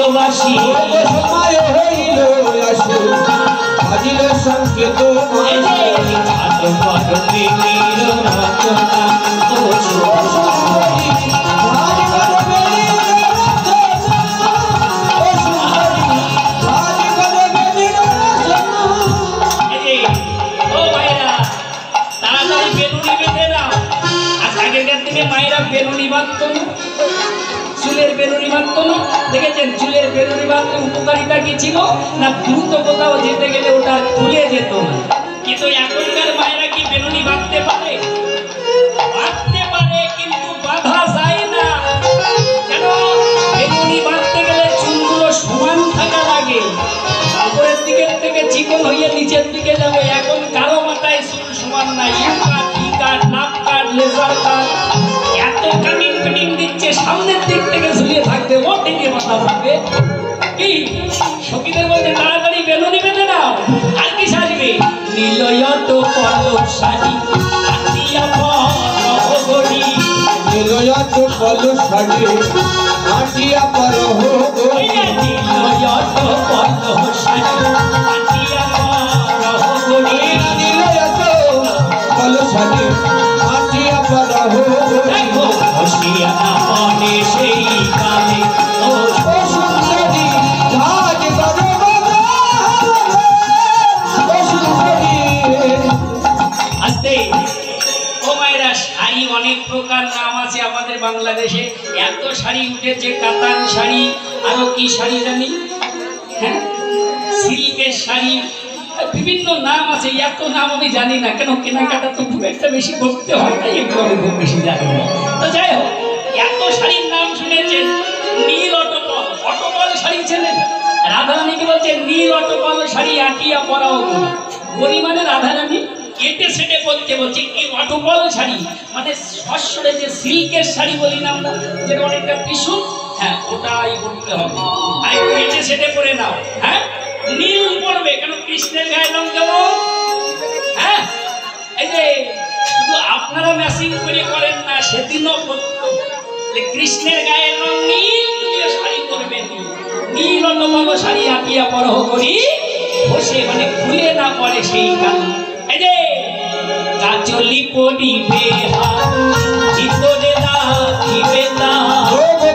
ভালোবাসি সময় হইল আসে বাজিল সংকেত মায়েরা বেলুনি বাঁধত না, চুলের বেলুনি বাঁধত না, দেখেছেন চুলের বেলুনি বাঁধতে উপকারিতা কি ছিল না, দ্রুত কোথাও যেতে গেলে ওটা খুলে যেত না। কিন্তু এখনকার মায়েরা কি বেলুনি বাঁধতে পারে? বাঁধতে পারে, কিন্তু বাঁধা যায় না। কেন? বেলুনি বাঁধতে গেলে চুলগুলো সমান থাকা লাগে, উপরের দিকের থেকে চিকন হয়ে নিচের দিকে যাবে। এখন কারো মাথায় চুল সমান নাই, নাক কাট, লেজার কাট, এত কাটিং কাটিং দিচ্ছে, সামনের দিক থেকে ঝুলিয়ে থাকবে, ওর দিকে মাথা থাকবে। কি সখীদের বলতে তাড়াতাড়ি বেলুনি বেঁধে নাও, আর কি সাজবে? নীলয়ত পলক শাড়ি আটিয়া পরহগরি, নীলয়ত পলক শাড়ি আটিয়া পরহগরি, নীলয়ত পলক শাড়ি আটিয়া পরহগরি, নীলয়ত পলক শাড়ি আটিয়া পরহগরি। দেখো বসিয়া না মনে সেই কালে ও সুন্দরী রাজ আস্তে। ও মায়েরা, শাড়ি অনেক প্রকার নাম আছে আমাদের বাংলাদেশে, এত শাড়ি উঠেছে, কাতান শাড়ি, আরো কি শাড়ি জানি, হ্যাঁ সিল্কের শাড়ি, বিভিন্ন নাম আছে। এত নাম আমি জানি না, কেন কেনাকাটা তো খুব একটা বেশি করতে হয় না, একটু আমি খুব বেশি জানি না। তো যাই হোক, এত শাড়ির নাম শুনেছেন। নীল অটপল, অটপল শাড়ি ছেলেন, রাধারানীকে বলছে নীল অটপল শাড়ি আটিয়া পরাও গরি, মানে রাধারানী কেটে সেটে বলতে বলছে কি অটপল শাড়ি, মানে সস্যরে যে সিল্কের শাড়ি বলি না আমরা, যেটা অনেকটা টিস্যু, হ্যাঁ ওটাই বলতে হবে। আর কেটে সেটে পরে নাও, হ্যাঁ নীল পড়বে, কেন কৃষ্ণের গায়ের রং কেমন, হ্যাঁ এই যে শুধু আপনারা ম্যাচিং করে করেন না, সেদিনও করতাম, কৃষ্ণের গায়ের রং নীল, তুমিও শাড়ি পরবে নীল, নীল অটপল শাড়ি আটিয়া পরহ করি বসে, মানে খুলে না পড়ে সেই গান। এই যে কাচলি পরিবে হাত ভিতরে রাখিবে না,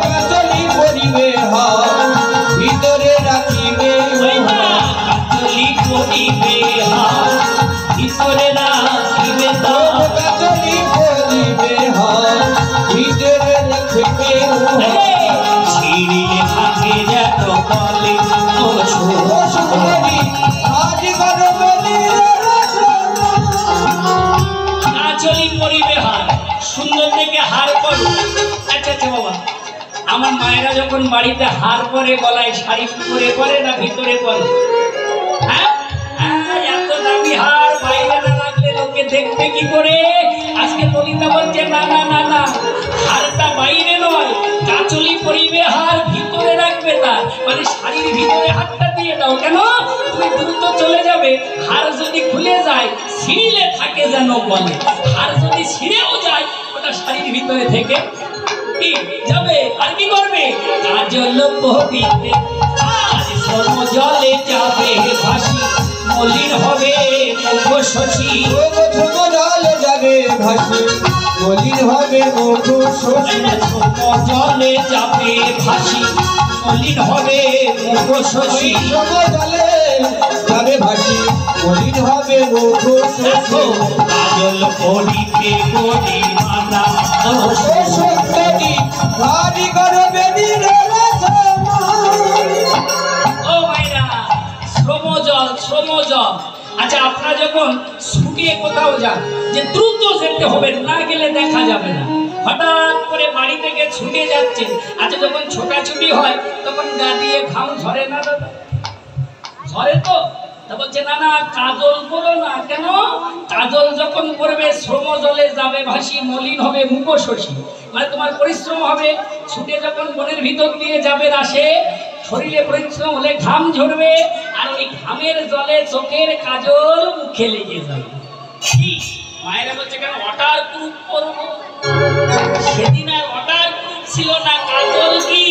কাচলি পরিবে হাত ভিতরে রাখিবে, কাচলি পরিবে হাত ভিতরে রাখিবে না, কাচলি পরিবে হাত ভিতরে রাখিবে, ছিড়িয়ে থাকে যত বলে ও সুন্দরী আজ গরবলি কাচলি পরিবে হার, সুন্দর দেখে হার করো। আচ্ছা আচ্ছা বাবা, আমার মায়েরা যখন বাড়িতে হার পরে গলায় শাড়ি পরে পরে না ভিতরে পরে, হ্যাঁ এত দামি হার বাইরে না লাগলে লোকে দেখবে কি করে? আজকে ললিতা বলছে না না না না, হারটা বাইরে নয়, কাচলি পরিবে হার ভিতরে রাখবে, তার মানে শাড়ির ভিতরে হাতটা দিয়ে দাও। কেন? তুমি দ্রুত চলে যাবে, হার যদি খুলে যায় ছিঁড়লে থাকে যেন বলে, হার যদি ছিঁড়েও যায় ওটা শাড়ির ভিতরে থেকে কি যাবে, আর কি করবে? কাজল পবিতে আর সমজলে যাবে ভাসি, মলিন হবে মুখ শশী, সমজলে যাবে ভাসি, মলিন হবে মুখ শশী, সমজলে যাবে ভাসি, মলিন হবে মুখ শশী, সমজলে যাবে ভাসি, মলিন হবে মুখ শশী, কাজল পরিতে পরি মালা সুন্দরী ভারী করবে ও মাইরা, শ্রমজল শ্রমজল। আচ্ছা আপনারা যখন ছুটিয়ে কোথাও যান, যে দ্রুত যেতে হবে, না গেলে দেখা যাবে না, হঠাৎ করে বাড়ি থেকে ছুটে যাচ্ছেন, আচ্ছা যখন ছোটাছুটি হয় তখন গা দিয়ে ঘাম ঝরে না দাদা? ঝরে তো? তা বলছে না না কাজল করো না। কেন? কাজল যখন করবে শ্রমজলে যাবে ভাসি, মলিন হবে মুখ শশী, মানে তোমার পরিশ্রম হবে, ছুটে যখন মনের ভিতর দিয়ে যাবে রাশে, শরীরে পরিশ্রম হলে ঘাম ঝরবে, আর ওই ঘামের জলে চোখের কাজল মুখে লেগে যাবে। মায়েরা বলছে কেন ওয়াটার প্রুফ করবো? সেদিন আর ওয়াটার প্রুফ ছিল না, কাজল কি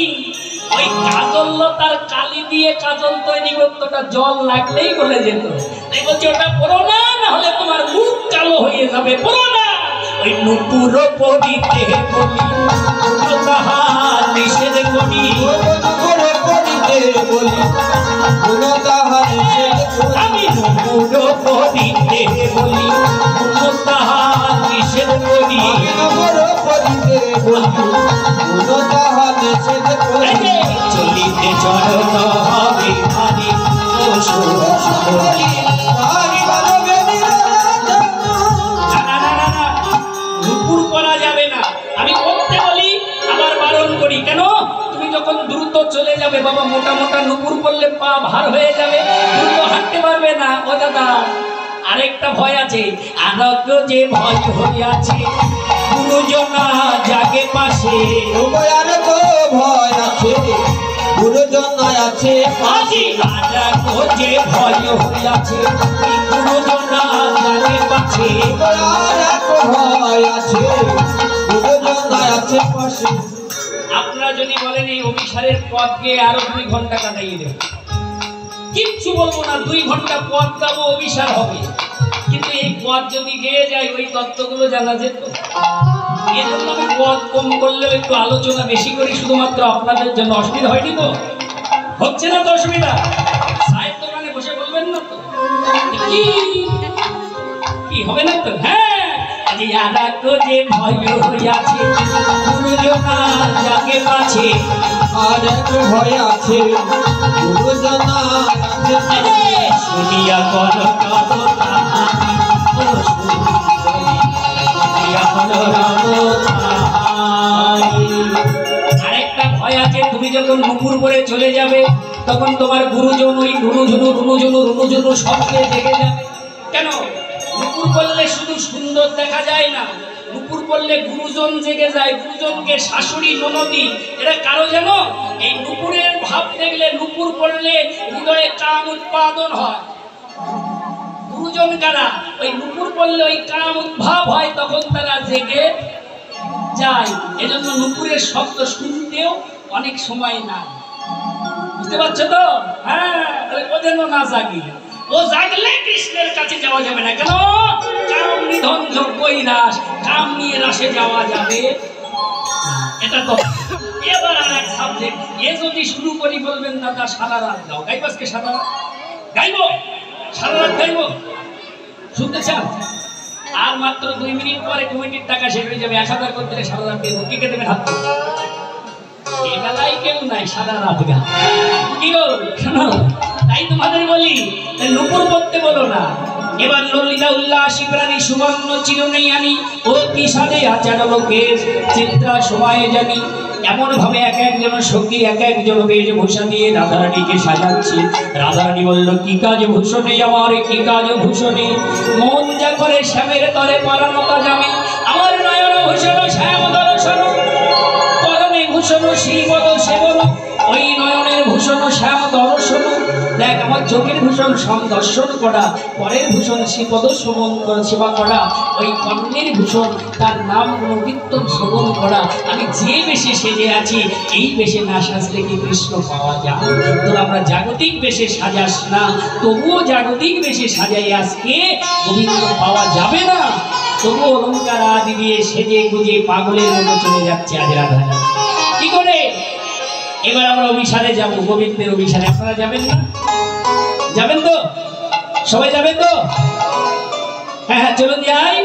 ওই কাজললতার কালি দিয়ে কাজল তৈরি করতো, ওটা জল লাগলেই গলে যেত। তাই বলছি ওটা পড়ো না, না হলে তোমার মুখ কালো হয়ে যাবে, পড়ো না। ওই নুপুর পড়িতে বলি তাহার নিষেধ করি, নুপুর পড়িতে বলি তাহার নিষেধ করি। আমি নুপুর পড়িতে বলি তাহার নিষেধ করি, নুপুর পড়িতে বলি তাহার নিষেধ করি। চলিতে চরণ হবে ভারী নুপুর করা যাবে না। আমি করতে বলি আবার বারণ করি, কেন? তুমি যখন দ্রুত চলে যাবে বাবা, মোটা মোটা নুপুর করলে পা ভার হয়ে যাবে, দ্রুত হাঁটতে পারবে না। ও দাদা আরেকটা ভয় আছে, আরোগ্য যে ভয় হইয়াছে গুরুজনা জাগে পাশে। আর তো ভয় আছে গুরুজন আছে আজি আরোগ্য যে ভয় হইয়াছে গুরুজনা জাগে পাশে। আর তো ভয় আছে গুরুজন আছে পাশে। আপনারা যদি বলেন এই অভিসারের পথ গিয়ে আরো 2 ঘন্টা কাটাইয়ে দেব, কিচ্ছু বলবো না, 2 ঘন্টা পথ যাবো, অভিসার হবে। কিন্তু এই পথ যদি গিয়ে যায় ওই তত্ত্বগুলো জানা যেত। এর জন্য আমি পথ কম করলেও একটু আলোচনা বেশি করি, শুধুমাত্র আপনাদের জন্য। অসুবিধা হয়নি তো? হচ্ছে না তো অসুবিধা? সাহেব দোকানে বসে বলবেন না তো? কি হবে না তো? হ্যাঁ, আরোগ্য যে ভয় হইয়াছে গুরুজনা জাগে পাছে। আর এক ভয় আছে গুরুজন আছে শুনিয়া কর আরেকটা ভয় আছে, তুমি যখন নুপুর করে চলে যাবে তখন তোমার গুরুজন ওই রুনুঝুনু রুনুঝুনু রুনুঝুনু শব্দে জেগে যাবে। কেন? নুপুর করলে শুধু সুন্দর দেখা যায় না, নুপুর করলে গুরুজন জেগে যায়। গুরুজনকে শাশুড়ি ননদি এরা কারো জানো? এই নুপুরের ভাব দেখলে, নুপুর পড়লে হৃদয়ে কাম উৎপাদন হয়। গুরুজন কারা? ওই নুপুর পড়লে ওই কাম উদ্ভাব হয়, তখন তারা জেগে যায়। এজন্য নুপুরের শব্দ শুনতেও অনেক সময় না। বুঝতে পারছো তো? হ্যাঁ, ও যেন না জাগে। ও জাগলে কৃষ্ণের কাছে যাওয়া যাবে না। কেন? কাম নিধন যোগ্যই রাস, কাম নিয়ে রাসে যাওয়া যাবে। এটা তো এবার আর এক সাবজেক্ট। এ যদি শুরু করি বলবেন দাদা সারা রাত গাও। গাইব আজকে সারা রাত? গাইবো, সারা রাত গাইবো। শুনতে চান? আর মাত্র 2 মিনিট পরে কমিটির টাকা শেষ হয়ে যাবে। 1000 করতে সারা রাত দেবো। কে কে দেবেন হাত? এই বেলায় কেউ নাই, সারা রাত গা। কি গো শোনো, তাই তোমাদের বলি নুপুর পড়তে বলো না। এবার ললিতা উল্লাসী প্রাণী সুবর্ণ চিরনেই আনি ও কি সাদে আচার লোকের চিত্রা সময়ে জানি। এমন ভাবে এক একজন সঙ্গী এক একজন বেশভূষা দিয়ে রাধারানীকে সাজাচ্ছে। রাধারানী বলল, কি কাজ ভূষণে আমার, কি কাজ ভূষণে? মন যা করে শ্যামের তরে পরানতা জামে। আমার নয়ন ভূষণ শ্যাম দর্শন, পরমে ভূষণ শ্রীপদ সেবন। ওই নয়নের ভূষণ শ্যাম দর্শন, দেখ আমার চোখের ভূষণ দর্শন করা, পরের ভূষণ শ্রীপদ সেবা করা, ওই কর্ণের ভূষণ তার নাম কীর্তন শ্রবণ করা। আমি যে বেশে সেজে আছি, এই বেশে না সাজলে কি কৃষ্ণ পাওয়া যায়? তো আমরা জাগতিক বেশে সাজাস না, তবুও জাগতিক বেশে সাজাই আজকে গোবিন্দ পাওয়া যাবে না। তবু অলঙ্কার আদি দিয়ে সেজে গুজে পাগলের মতো চলে যাচ্ছে আজ রাধা। কি করে? এবার আমরা অভিসারে যাব, গোবিন্দের অভিসারে। আপনারা যাবেন না? যাবেন তো? সবাই যাবেন তো? হ্যাঁ হ্যাঁ, চলুন যাই।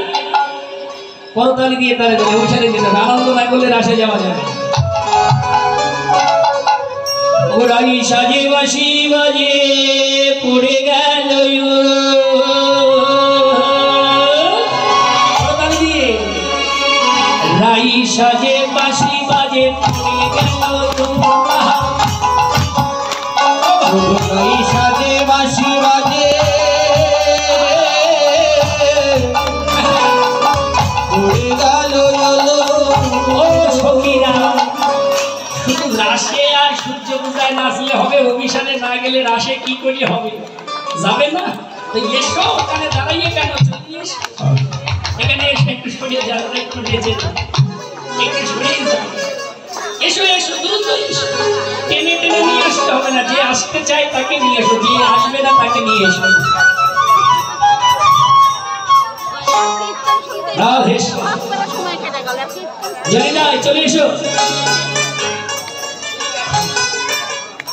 করতালি দিয়ে তারা অভিসারে যেতে হবে। আনন্দ না করলে রাসে যাওয়া যাবে। ওরাই সাজে বাসি বাজে পড়ে গেল, করতালি দিয়ে। রাই সাজে বাসি বাজে পড়ে গেল, সাজে বাসি বাজে পড়ে গেল। ও সখীরা, শুধু রাসে আর সূর্য পূজায় নাচলে হবে? অভিসারে না গেলে রাসে কি করি হবে? যাবে না তো এসো, ওখানে দাঁড়াইয়ে কেন? এখানে এসে একটু সরিয়ে যান, একটু নেচে যান, একটু সরিয়ে যান। এসো এসো, দ্রুত এসো। টেনে টেনে নিয়ে আসতে হবে না, যে আসতে চায় তাকে নিয়ে এসো, যে আসবে না তাকে নিয়ে এসো। জানি না, চলে এসো।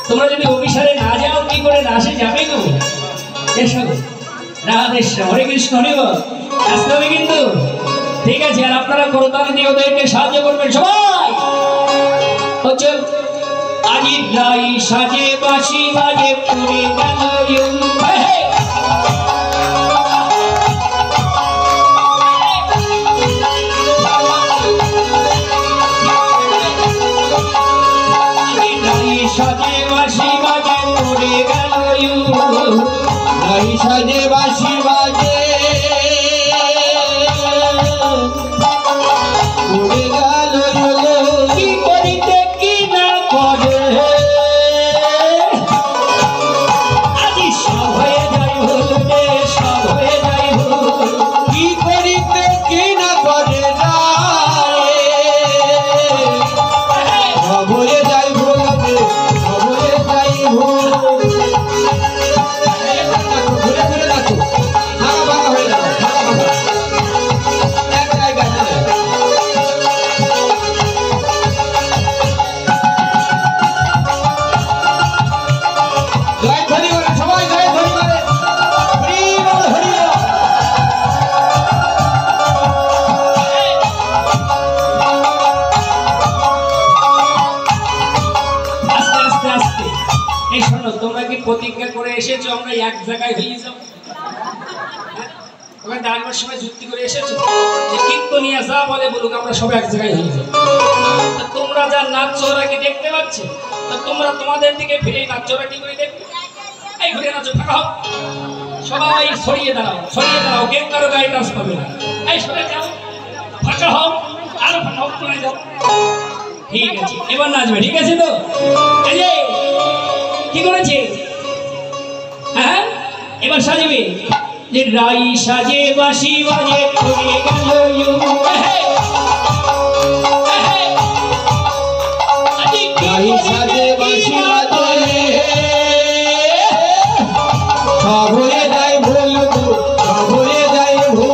তোমরা যদি অভিসারে না যাও কি করে রাসে যাবে গো? এসো রাধেশ্যাম, হরে কৃষ্ণ, হরে বল। আসতে হবে কিন্তু, ঠিক আছে? আর আপনারা করতালি দিয়ে ওদেরকে সাহায্য করবেন সবাই। হচ্ছে আজি লাই সাজে বাঁশি বাজে পুরে গেল সাজে বাঁশি বাজে পুরে গেল নাই সাজে বাঁশি বাজে উড়ে গেল কি করিতে কি না করে আজি সব হয়ে যাই ভুল রে, সব হয়ে যাই ভুল। কি করিতে কি না করে যায় ভুলে যাই ভুলবে ভুলে যাই ভুল ঘুরে ঘুরে নাচো ভাগা ভাগা হয়ে যাবে ভাগা ভাগা এক জায়গায় জয় ধরি করে সবাই জয় ধরি করে হরি বল হরি বল। আস্তে আস্তে আস্তে। এই শোনো, তোমরা কি প্রতিজ্ঞা করে এসেছো আমরা এক জায়গায় হয়ে যাবো? তোমরা দাঁড়ানোর সময় যুক্তি করে এসেছো যে কীর্তনিয়া যা বলে বলুক আমরা সব এক জায়গায় হয়ে যাবো। তা তোমরা যা নাচছো ওরা কি দেখতে পাচ্ছে? তা তোমরা তোমাদের দিকে ফিরে নাচছো, ওরা কি করে দেখবে? এই ঘুরে নাচো, ফাঁকা হোক, সবাই সরিয়ে দাঁড়াও, কেউ কারো গায়ে টাচ পাবে না। এই সরে যাও, ফাঁকা হোক, আরো ফাঁকা হোক, চলে যাও। ঠিক আছে, এবার নাচবে, ঠিক আছে তো? এই যে কি করেছে, হ্যাঁ এবার সাজবে যে রাই সাজে বাঁশি বাজে পড়ে গেল নাই সাজে বাঁশি বাজে সব হয়ে যাই ভুল সব হয়ে যাই ভুল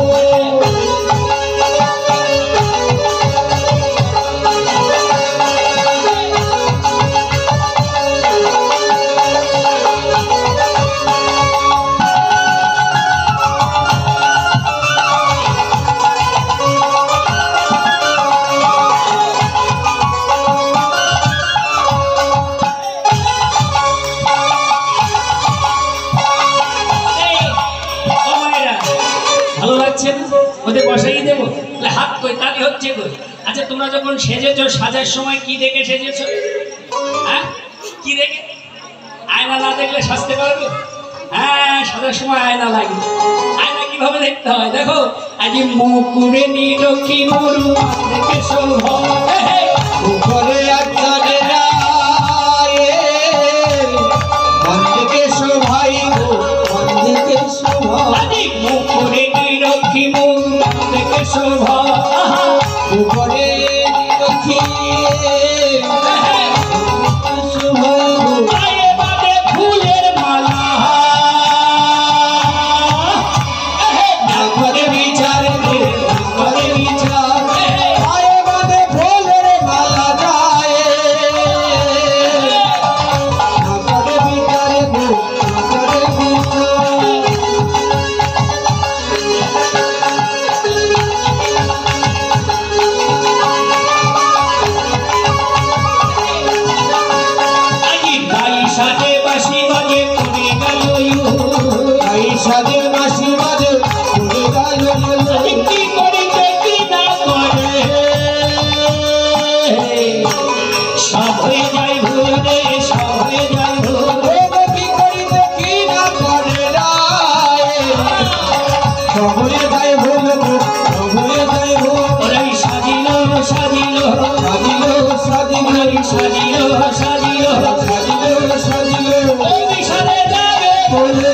ভালো লাগছে না? ওদের বসাই দেবো, হাত কই তালি হচ্ছে কই? আচ্ছা তোমরা যখন সেজেছো, সাজার সময় কি দেখে সেজেছো? হ্যাঁ কি দেখে? আয়না না দেখলে সাজতে পারবে? হ্যাঁ, সাজার সময় আয়না লাগে। আয়না কিভাবে দেখতে হয় দেখো, আজ মুকুরে নিরক্ষী মরু দেখে শোভা উপরে আচারে রায়ে বন্ধকে শোভাই গো বন্ধকে শোভা আদি মুকুরে নিরক্ষী মরু দেখে শোভা উপরে নিরখি শোভা গো পায়ে বাঁধে ফুলের মালা করে বিচার গো করে বিচার আয়ে বাদে ফুলের মালা যায় করে বিচার গো করে বিচার আজি গাই সাজে বাঁশি বাজে পড়ে গেল আই সাজে মাসি বাজে উড়ে গেল কি করিতে কি না করে সব হয়ে যায় ভুল রে, সব হয়ে যায় ভুল। কি করিতে কি না করে রায় সবরে যায় ভুল গো সবরে যায় ভুল ওরাই সাজিল সাজিল সাজিল সাজিল ওরাই সাজিল সাজিল সাজিল সাজিল অভিসারে যাবে বলে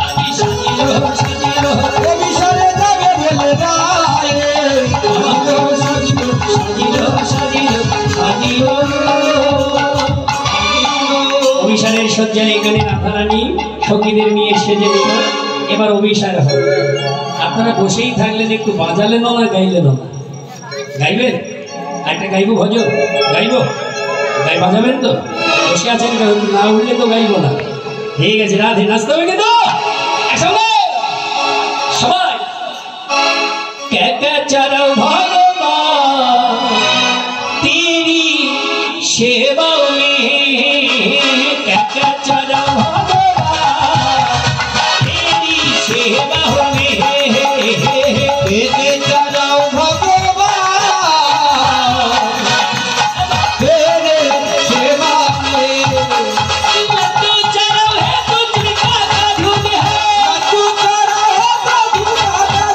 আজি সাজিল সাজিল অভিসারে যাবে বলে রায় সাজিল সাজিল সাজিল সাজিল সজ্জায় এখানে রাধারানী সখীদের নিয়ে সেজে নিল। এবার অভিসার হবে। আপনারা বসেই থাকলেন, একটু বাজালেন না গাইলেন না? গাইবেন? একটা গাইবো ভজন? গাইবো? বাজাবেন তো? বসে আছেন না উঠলে তো গাইবো না। ঠিক আছে, রাধে নাচতে হবে কিন্তু একসঙ্গে সবাই। चलो भगवान तेरी सेवा में चलो भगवान तेरी सेवा में चलो भगवान तेरे सेवा में तू चलो है तुझ का धुन है तू करो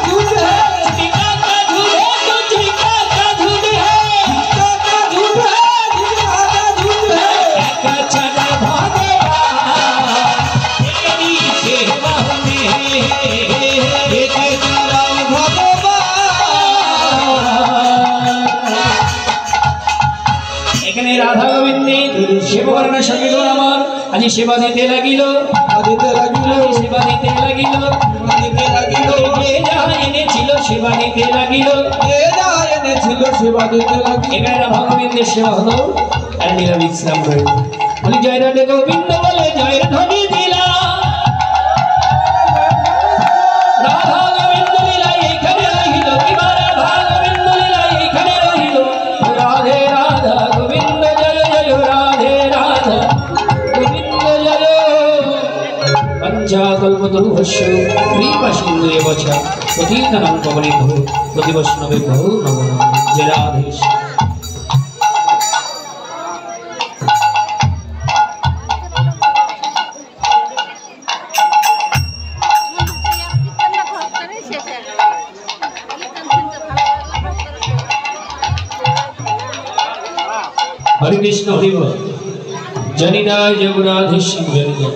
धुन है राधा गोविंद शिववर्ण संगीत আমার আজ সেবা দিতে লাগিল সেবা দিতে লাগিল যে যা এনেছিল সেবা দিতে লাগিল এখানে রাধা গোবিন্দের সেবা হলো আর লীলা বিশ্রাম রইল। বলি জয় রাধে গোবিন্দ বলে জয় ধ্বনি দিলা রাধা গোবিন্দ লীলা এইখানে রহিল কিবা রাধা গোবিন্দ লীলা এইখানে রহিল রাধে রাধা গোবিন্দ জয় জয় রাধে রাধা গোবিন্দ জয় পঞ্চাকল্পতরুভস্য কৃপা সিন্ধু এব চ পতিতানাং পাবনেভ্যো পতিবৈষ্ণবেভ্যো নমো নমঃ। জয় রাধে। हरे कृष्ण हरि बोल। जनिनाय जगुराधीश जनिनाय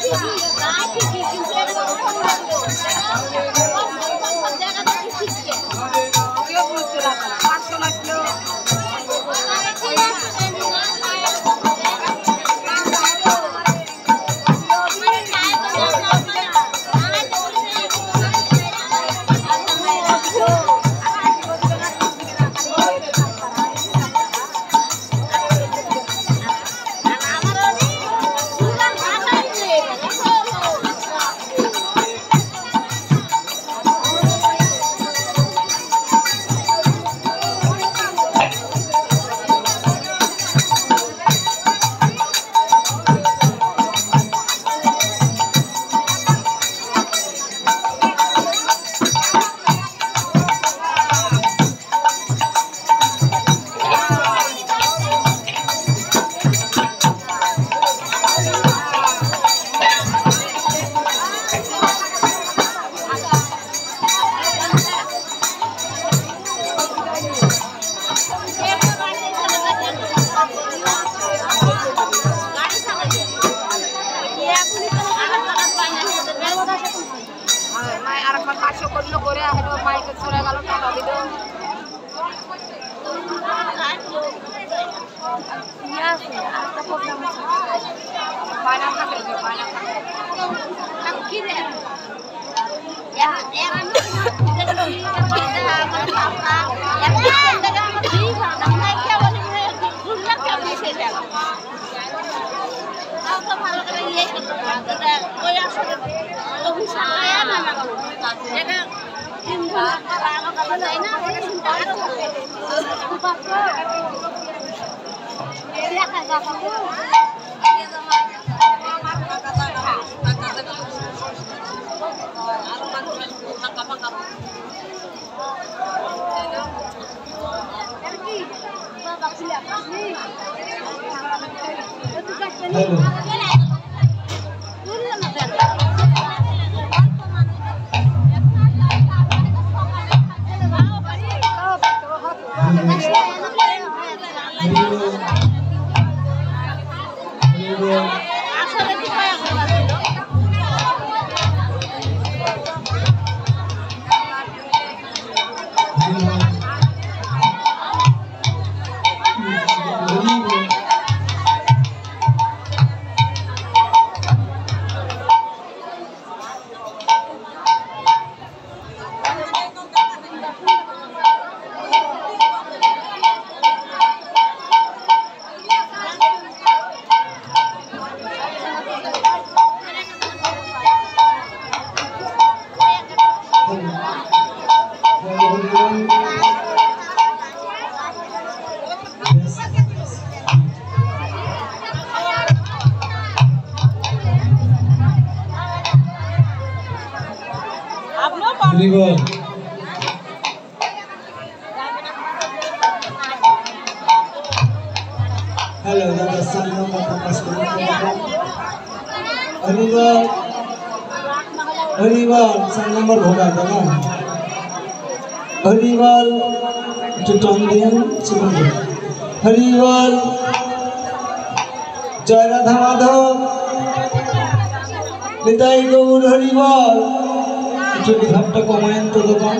Thank you. হরিবল। হ্যালো দাদা সামনে কথা পাস করুন। হরিবল হরিবল 4 নম্বর ঘোড়া দাদা হরিবল একটু টন দিন হরিবল জয় রাধা মাধব নিতাই গৌর হরিবল একটু বিধানটা কমায়েন তো দাদা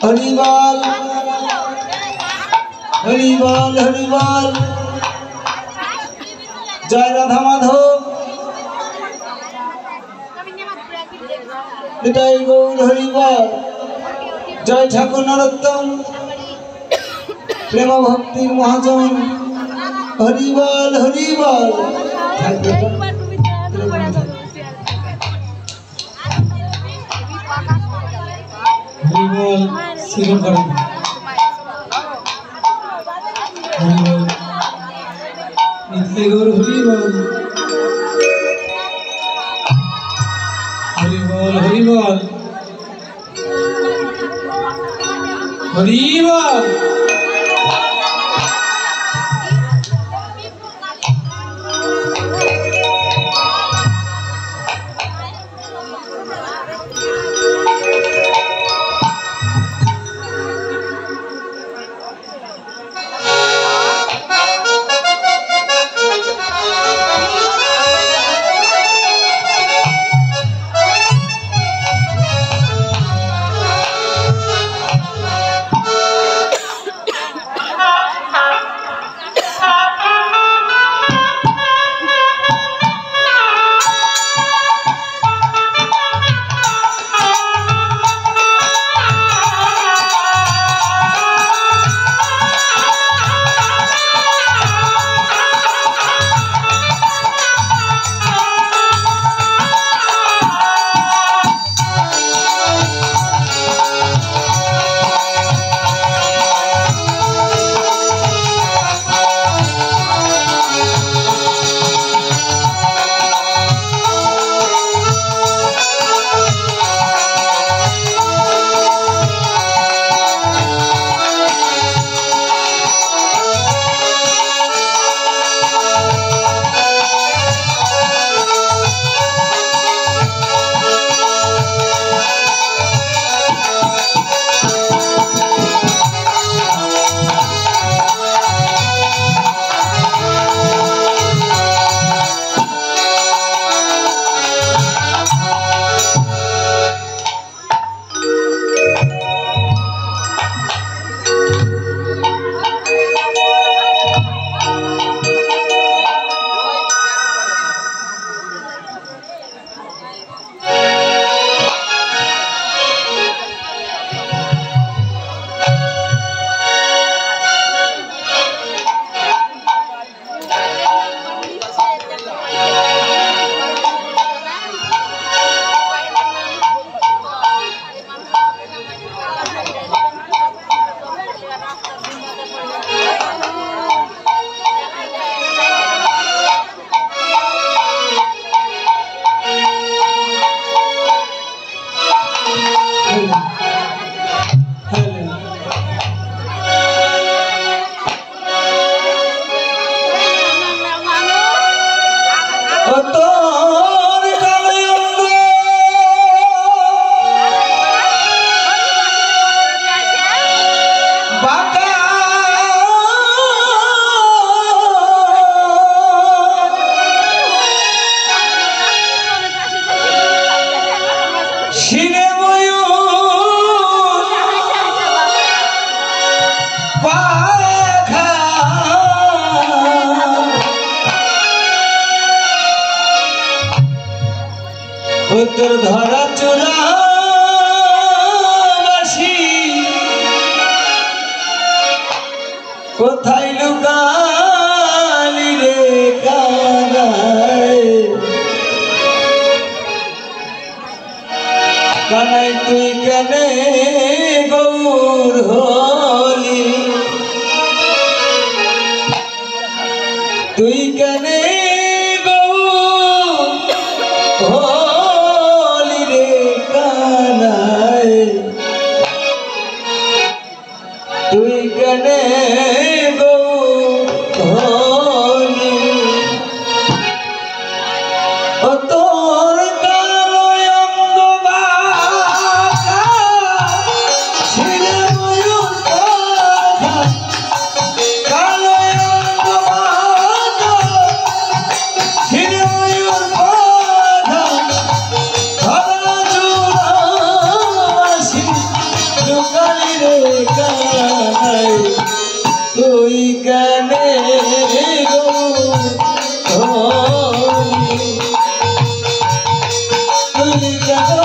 হরিবল হরিবল হরিবল জয় রাধা মাধব নিতাই গৌর হরিবল জয় ঠাকুর নরোত্তম প্রেম ভক্তির মহাজন হরিবল হরিবল হরিবল শুরু করেন হরিবল নিতাই গৌর হরিবল হরিবল হরিবল হরিবল ও তোর কালে অঙ্গ বাঁকা শিরে ময়ূর পাখা ও তোর ধরা চোরা বাসি কোথায় লুকালি রে কানাই কানাই তুই কেনে গৌর হলি তুই কেনে গৌর হলি রে কানাই তুই কেনে গৌর হলি ও তোর কালো অঙ্গ বাঁকা শিরে ময়ূর পাখা কালো অঙ্গ বাঁকা শিরে ময়ূর পাখা ধরা চূড়া বাসি লুকালি রে কানাই তুই কেনে গৌর হলি তুই কেন